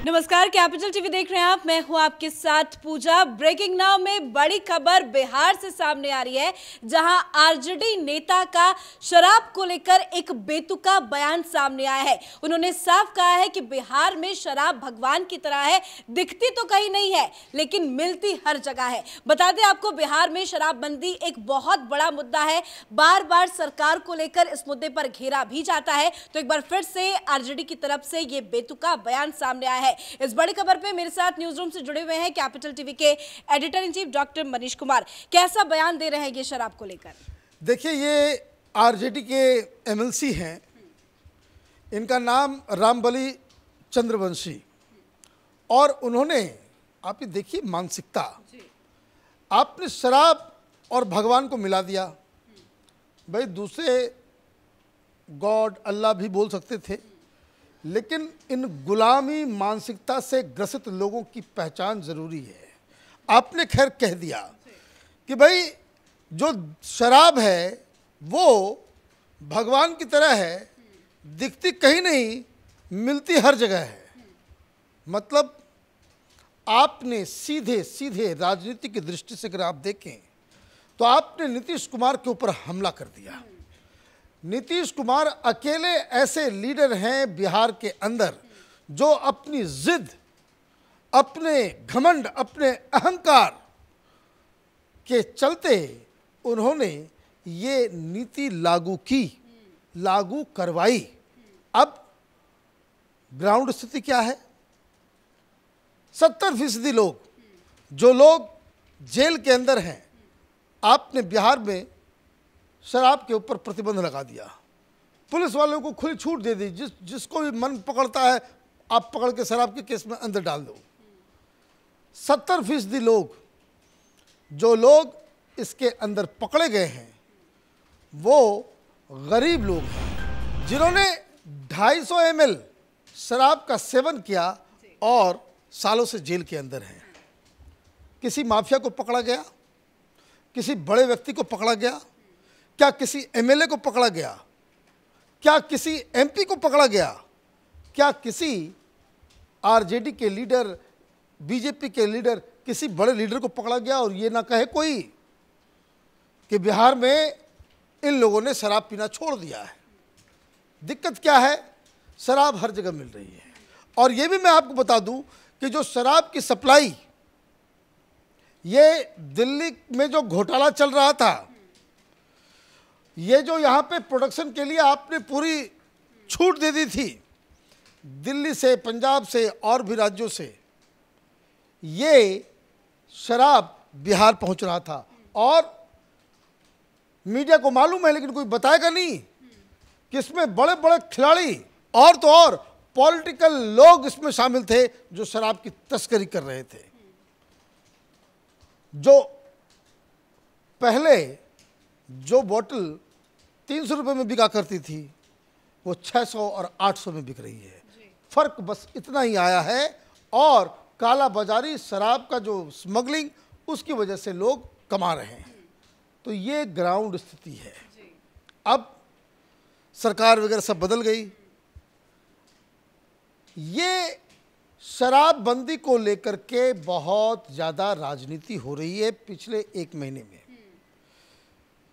नमस्कार, capital TV देख रहे हैं आप। मैं हूं आपके साथ पूजा। ब्रेकिंग नाउ में बड़ी खबर बिहार से सामने आ रही है, जहां आरजेडी नेता का शराब को लेकर एक बेतुका बयान सामने आया है। उन्होंने साफ कहा है कि बिहार में शराब भगवान की तरह है, दिखती तो कहीं नहीं है लेकिन मिलती हर जगह है। बता दें आपको, बिहार में शराबबंदी एक बहुत बड़ा मुद्दा है। बार बार सरकार को लेकर इस मुद्दे पर घेरा भी जाता है। तो एक बार फिर से आरजेडी की तरफ से ये बेतुका बयान सामने आया है। इस बड़ी खबर पे मेरे साथ न्यूज रूम से जुड़े हुए हैं कैपिटल टीवी के editor in chief doctor Manish Kumar. कैसा बयान दे रहे हैं ये शराब को लेकर? देखिए, ये आरजेडी के एमएलसी हैं, इनका नाम रामबली चंद्रवंशी, और उन्होंने, आप ये देखिए मानसिकता, आपने शराब और भगवान को मिला दिया। भाई, दूसरे गॉड अल्लाह भी बोल सकते थे, लेकिन इन गुलामी मानसिकता से ग्रसित लोगों की पहचान जरूरी है। आपने खैर कह दिया कि भाई जो शराब है वो भगवान की तरह है, दिखती कहीं नहीं, मिलती हर जगह है। मतलब आपने सीधे सीधे राजनीति की दृष्टि से अगर आप देखें तो आपने नीतीश कुमार के ऊपर हमला कर दिया। नीतीश कुमार अकेले ऐसे लीडर हैं बिहार के अंदर जो अपनी जिद, अपने घमंड, अपने अहंकार के चलते उन्होंने ये नीति लागू करवाई। अब ग्राउंड स्थिति क्या है? 70% लोग, जो लोग जेल के अंदर हैं, आपने बिहार में शराब के ऊपर प्रतिबंध लगा दिया। पुलिस वालों को खुली छूट दे दी, जिसको भी मन पकड़ता है आप पकड़ के शराब के केस में अंदर डाल दो। 70% लोग, जो लोग इसके अंदर पकड़े गए हैं, वो गरीब लोग हैं जिन्होंने 250 ml शराब का सेवन किया और सालों से जेल के अंदर हैं। किसी माफिया को पकड़ा गया? किसी बड़े व्यक्ति को पकड़ा गया? क्या किसी एमएलए को पकड़ा गया? क्या किसी एमपी को पकड़ा गया? क्या किसी आरजेडी के लीडर, बीजेपी के लीडर, किसी बड़े लीडर को पकड़ा गया? और ये ना कहे कोई कि बिहार में इन लोगों ने शराब पीना छोड़ दिया है। दिक्कत क्या है? शराब हर जगह मिल रही है। और ये भी मैं आपको बता दूं कि जो शराब की सप्लाई, ये दिल्ली में जो घोटाला चल रहा था, ये जो यहाँ पे प्रोडक्शन के लिए आपने पूरी छूट दे दी थी दिल्ली से, पंजाब से और भी राज्यों से, ये शराब बिहार पहुँच रहा था। और मीडिया को मालूम है, लेकिन कोई बताएगा नहीं कि इसमें बड़े बड़े खिलाड़ी और तो और पॉलिटिकल लोग इसमें शामिल थे जो शराब की तस्करी कर रहे थे। जो पहले जो बोतल 300 रुपये में बिका करती थी, वो 600 और 800 में बिक रही है। फर्क बस इतना ही आया है। और काला बाजारी, शराब का जो स्मगलिंग, उसकी वजह से लोग कमा रहे हैं। तो ये ग्राउंड स्थिति है। अब सरकार वगैरह सब बदल गई। ये शराबबंदी को लेकर के बहुत ज़्यादा राजनीति हो रही है पिछले 1 महीने में।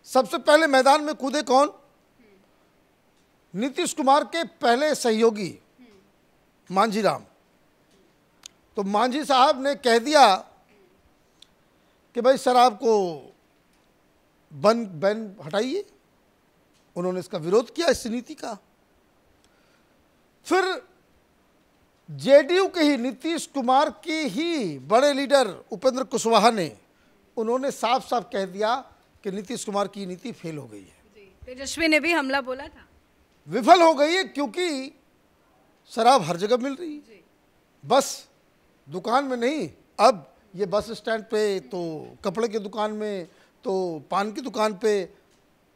सबसे पहले मैदान में कूदे कौन? नीतीश कुमार के पहले सहयोगी मांझी राम। तो मांझी साहब ने कह दिया कि भाई शराब को बैन हटाइए। उन्होंने इसका विरोध किया, इस नीति का। फिर जेडीयू के ही, नीतीश कुमार के ही बड़े लीडर उपेंद्र कुशवाहा ने, उन्होंने साफ साफ कह दिया कि नीतीश कुमार की नीति फेल हो गई है। तेजस्वी ने भी हमला बोला था, विफल हो गई है, क्योंकि शराब हर जगह मिल रही है। बस दुकान में नहीं, अब ये बस स्टैंड पे, तो कपड़े की दुकान में, तो पान की दुकान पे,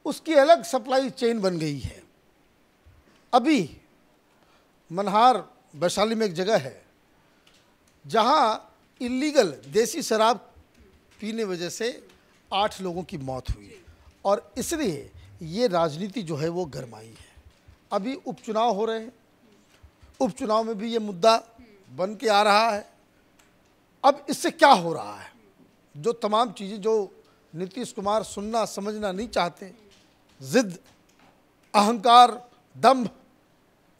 उसकी अलग सप्लाई चेन बन गई है। अभी मनहार वैशाली में एक जगह है जहां इलीगल देसी शराब पीने वजह से 8 लोगों की मौत हुई। और इसलिए ये राजनीति जो है वो गरमाई है। अभी उपचुनाव हो रहे हैं, उपचुनाव में भी ये मुद्दा बन के आ रहा है। अब इससे क्या हो रहा है, जो तमाम चीज़ें जो नीतीश कुमार सुनना समझना नहीं चाहते, जिद, अहंकार, दंभ,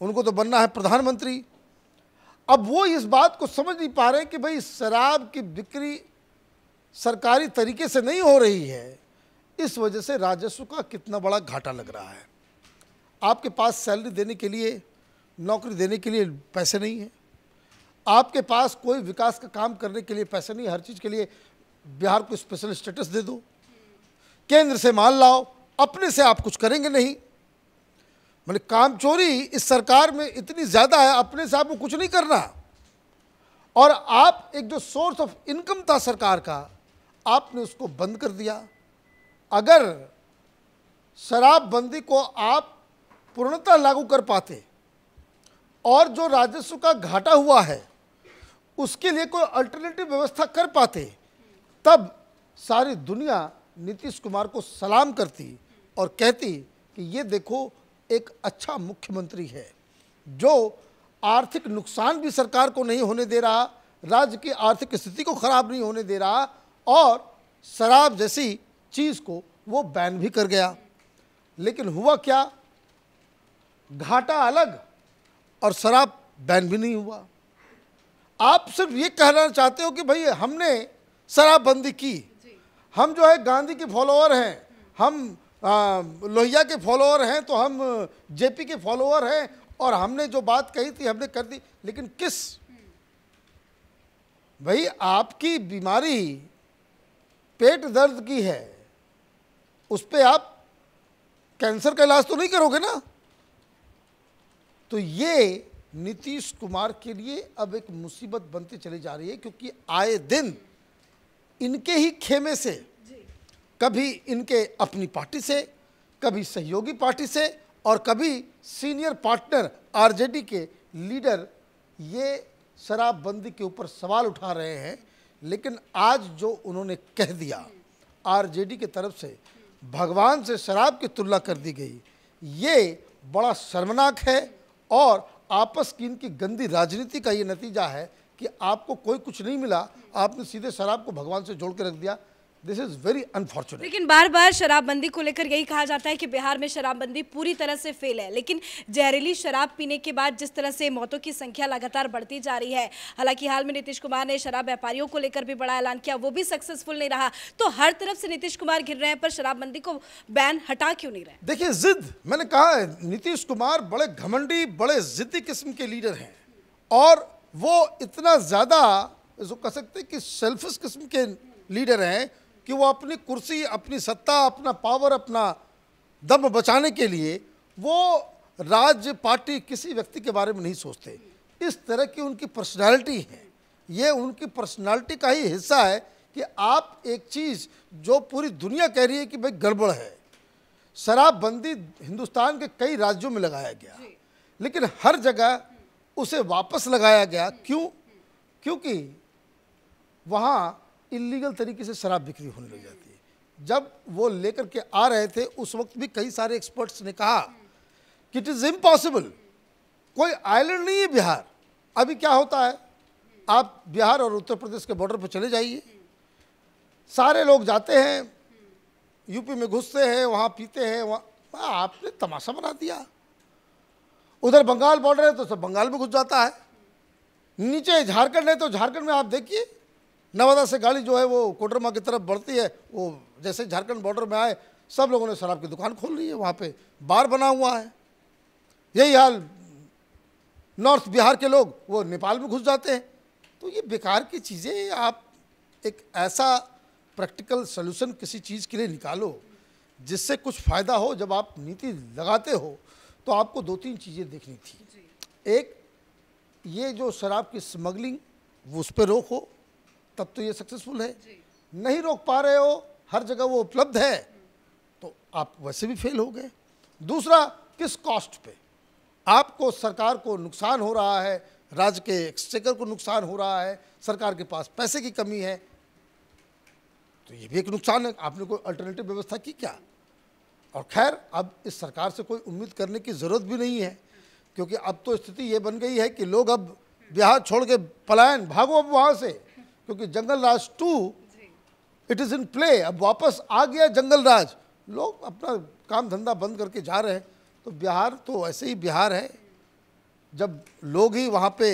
उनको तो बनना है प्रधानमंत्री। अब वो इस बात को समझ नहीं पा रहे कि भाई शराब की बिक्री सरकारी तरीके से नहीं हो रही है, इस वजह से राजस्व का कितना बड़ा घाटा लग रहा है। आपके पास सैलरी देने के लिए, नौकरी देने के लिए पैसे नहीं है, आपके पास कोई विकास का काम करने के लिए पैसे नहीं, हर चीज़ के लिए बिहार को स्पेशल स्टेटस दे दो, केंद्र से माल लाओ, अपने से आप कुछ करेंगे नहीं। मैंने काम चोरी इस सरकार में इतनी ज़्यादा है, अपने से आपको कुछ नहीं करना। और आप एक जो सोर्स ऑफ इनकम था सरकार का, आपने उसको बंद कर दिया। अगर शराबबंदी को आप पूर्णतः लागू कर पाते और जो राजस्व का घाटा हुआ है उसके लिए कोई अल्टरनेटिव व्यवस्था कर पाते, तब सारी दुनिया नीतीश कुमार को सलाम करती और कहती कि ये देखो एक अच्छा मुख्यमंत्री है जो आर्थिक नुकसान भी सरकार को नहीं होने दे रहा, राज्य की आर्थिक स्थिति को खराब नहीं होने दे रहा, और शराब जैसी चीज़ को वो बैन भी कर गया। लेकिन हुआ क्या, घाटा अलग और शराब बैन भी नहीं हुआ। आप सिर्फ ये कहना चाहते हो कि भाई हमने शराबबंदी की, हम जो है गांधी के फॉलोअर हैं, हम लोहिया के फॉलोअर हैं, तो हम जेपी के फॉलोअर हैं और हमने जो बात कही थी हमने कर दी। लेकिन किस, भाई आपकी बीमारी पेट दर्द की है, उस पे आप कैंसर का इलाज तो नहीं करोगे ना। तो ये नीतीश कुमार के लिए अब एक मुसीबत बनती चली जा रही है, क्योंकि आए दिन इनके ही खेमे से, कभी इनके अपनी पार्टी से, कभी सहयोगी पार्टी से और कभी सीनियर पार्टनर आरजेडी के लीडर ये शराबबंदी के ऊपर सवाल उठा रहे हैं। लेकिन आज जो उन्होंने कह दिया आरजेडी की तरफ से, भगवान से शराब की तुलना कर दी गई, ये बड़ा शर्मनाक है और आपस की इनकी गंदी राजनीति का ये नतीजा है कि आपको कोई कुछ नहीं मिला, आपने सीधे शराब को भगवान से जोड़ के रख दिया। This is very unfortunate. लेकिन बार बार शराबबंदी को लेकर यही कहा जाता है कि बिहार में शराबबंदी पूरी तरह से फेल है, लेकिन जहरीली शराब पीने के बाद जिस तरह से मौतों की संख्या लगातार बढ़ती जा रही है, हालांकि हाल में नीतीश कुमार ने शराब व्यापारियों को लेकर भी बड़ा ऐलान किया, वो भी सक्सेसफुल नहीं रहा। तो हर तरफ से नीतीश कुमार घिर रहे हैं, पर शराबबंदी को बैन हटा क्यों नहीं रहे? देखिए, जिद, मैंने कहा है नीतीश कुमार बड़े घमंडी, बड़े जिद्दी किस्म के लीडर हैं और वो इतना ज़्यादा इसको कह सकते हैं कि सेल्फिश किस्म के लीडर हैं कि वो अपनी कुर्सी, अपनी सत्ता, अपना पावर, अपना दम बचाने के लिए वो राज्य, पार्टी, किसी व्यक्ति के बारे में नहीं सोचते। इस तरह की उनकी पर्सनालिटी है, ये उनकी पर्सनालिटी का ही हिस्सा है कि आप एक चीज़ जो पूरी दुनिया कह रही है कि भाई गड़बड़ है, शराबबंदी हिंदुस्तान के कई राज्यों में लगाया गया, लेकिन हर जगह उसे वापस लगाया गया। क्यों? क्योंकि वहाँ इलीगल तरीके से शराब बिक्री होने लग जाती है। जब वो लेकर के आ रहे थे उस वक्त भी कई सारे एक्सपर्ट्स ने कहा कि इट इज़ इम्पॉसिबल, कोई आइलैंड नहीं है बिहार। अभी क्या होता है, आप बिहार और उत्तर प्रदेश के बॉर्डर पर चले जाइए, सारे लोग जाते हैं, यूपी में घुसते हैं, वहाँ पीते हैं, वहाँ आपने तमाशा बना दिया। उधर बंगाल बॉर्डर है तो सब बंगाल में घुस जाता है, नीचे झारखंड है तो झारखंड में आप देखिए नवादा से गाड़ी जो है वो कोडरमा की तरफ बढ़ती है, वो जैसे झारखंड बॉर्डर में आए सब लोगों ने शराब की दुकान खोल ली है, वहाँ पे बार बना हुआ है। यही हाल नॉर्थ बिहार के लोग वो नेपाल में घुस जाते हैं। तो ये बेकार की चीज़ें, आप एक ऐसा प्रैक्टिकल सॉल्यूशन किसी चीज़ के लिए निकालो जिससे कुछ फ़ायदा हो। जब आप नीति लगाते हो तो आपको दो तीन चीज़ें देखनी थी। एक, ये जो शराब की स्मगलिंग वो उस पर रोक हो, तब तो ये सक्सेसफुल है। नहीं रोक पा रहे हो, हर जगह वो उपलब्ध है, तो आप वैसे भी फेल हो गए। दूसरा, किस कॉस्ट पे आपको, सरकार को नुकसान हो रहा है, राज्य के एक्सचेकर को नुकसान हो रहा है, सरकार के पास पैसे की कमी है, तो ये भी एक नुकसान है। आपने कोई अल्टरनेटिव व्यवस्था की क्या? और खैर, अब इस सरकार से कोई उम्मीद करने की ज़रूरत भी नहीं है, क्योंकि अब तो स्थिति ये बन गई है कि लोग अब बिहार छोड़ के पलायन, भागो अब वहाँ से, क्योंकि जंगल राज 2 इट इज़ इन प्ले। अब वापस आ गया जंगल राज, लोग अपना काम धंधा बंद करके जा रहे हैं। तो बिहार तो ऐसे ही बिहार है, जब लोग ही वहाँ पे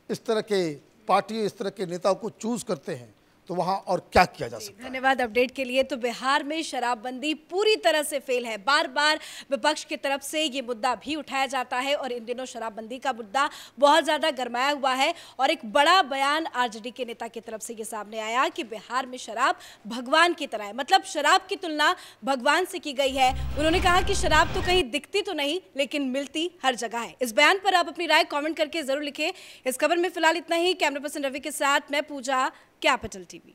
इस तरह के पार्टी, इस तरह के नेताओं को चूज करते हैं, तो वहाँ और क्या किया जा सकता है। धन्यवाद अपडेट के लिए। तो बिहार में शराबबंदी पूरी तरह से फेल है। बार बार विपक्ष की तरफ से ये मुद्दा भी उठाया जाता है और इन दिनों शराबबंदी का मुद्दा बहुत ज्यादा गरमाया हुआ है और एक बड़ा बयान आरजेडी के नेता की तरफ से ये सामने आया कि बिहार में शराब भगवान की तरह है, मतलब शराब की तुलना भगवान से की गई है। उन्होंने कहा कि शराब तो कहीं दिखती तो नहीं, लेकिन मिलती हर जगह है। इस बयान पर आप अपनी राय कॉमेंट करके जरूर लिखें। इस खबर में फिलहाल इतना ही। कैमरा पर्सन रवि के साथ मैं पूजा, कैपिटल टीवी।